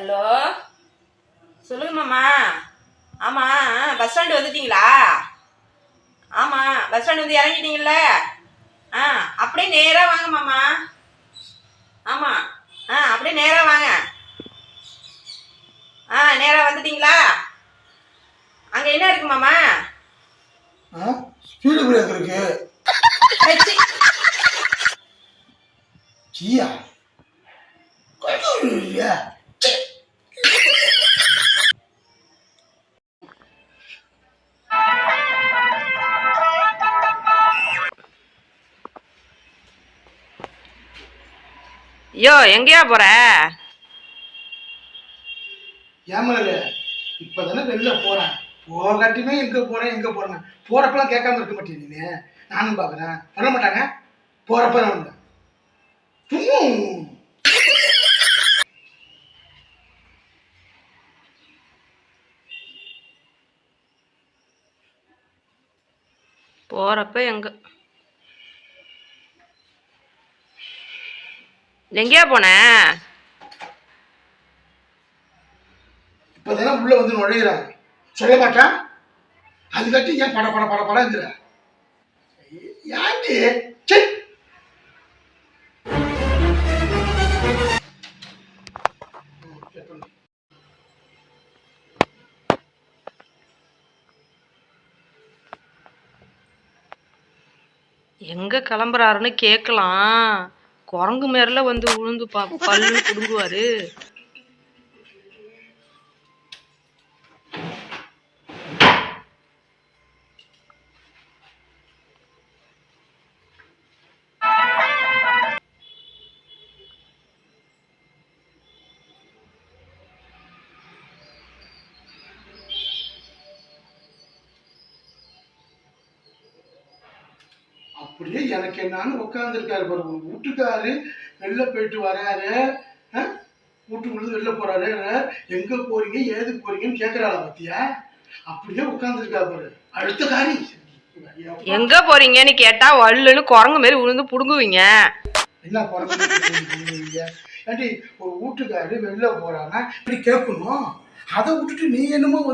Hello, சொல்லுங்க மாமா. ஆமாம், பஸ் ஸ்டாண்டு வந்துட்டீங்களா? ஆமாம், பஸ் ஸ்டாண்டு வந்து இறங்கிட்டீங்கல்ல? ஆ, அப்படியே நேராக வாங்க மாமா. ஆமாம், அப்படியே நேராக வாங்க. நேராக வந்துட்டீங்களா? அங்கே என்ன இருக்கு மாமா? ஸ்பீடு பிரேக் இருக்கு. ஜியா இல்லையா? ஐயோ, எங்கேயா போற? ஏமல இப்பதானே வெளில போறேன். போகாட்டியுமே எங்க போறேன் போறப்பெல்லாம் கேட்காம இருக்க மாட்டேன். நீ நானும் பாக்குறேன் பண்ண மாட்டாங்க. போறப்ப நான் போறப்ப எங்கேயா போன? இப்பதானே உள்ள வந்து நுழையிறாங்க. சொல்ல மாட்டான். அதுக்காட்டி ஏன் படங்கிற யாண்டி? எங்க கிளம்புறாருன்னு கேட்கலாம். குரங்கு மேரில் வந்து உழுந்து பல்லு குடுங்குவாரு. அப்படியே எனக்கு என்னன்னு உட்கார்ந்து இருக்காரு பாருங்க. வீட்டுக்காரு வெளில போயிட்டு வராரு, வீட்டுக்குள்ள வெளில போறாரு. எங்க போறீங்க ஏது போறீங்கன்னு கேக்குறாளா பத்தியா? அப்படியே உட்கார்ந்து இருக்கா பாரு. அடுத்த காரி எங்க போறீங்கன்னு கேட்டா வள்ளுன்னு குரங்கு மாரி விழுந்து புடுங்குவீங்க. என்ன குரங்கு? ஏன்டி ஒரு வீட்டுக்காரு வெளில போறான்னா இப்படி கேட்கணும். அதை விட்டுட்டு நீ என்னமோ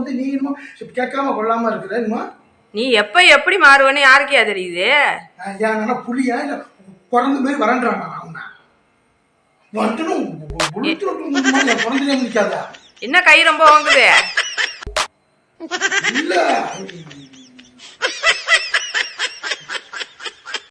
கேட்காம கொள்ளாம இருக்கிற என்னமோ. நீ எப்ப எப்படி மாறுவன்னு யாருக்கே தெரியுது? ஏன்னா புளியா இல்ல குரங்கு மாதிரி வரன்றானா? அவனா வந்துடும் குழந்தைய முடிக்காதா? என்ன கை ரொம்ப வாங்குது? இல்ல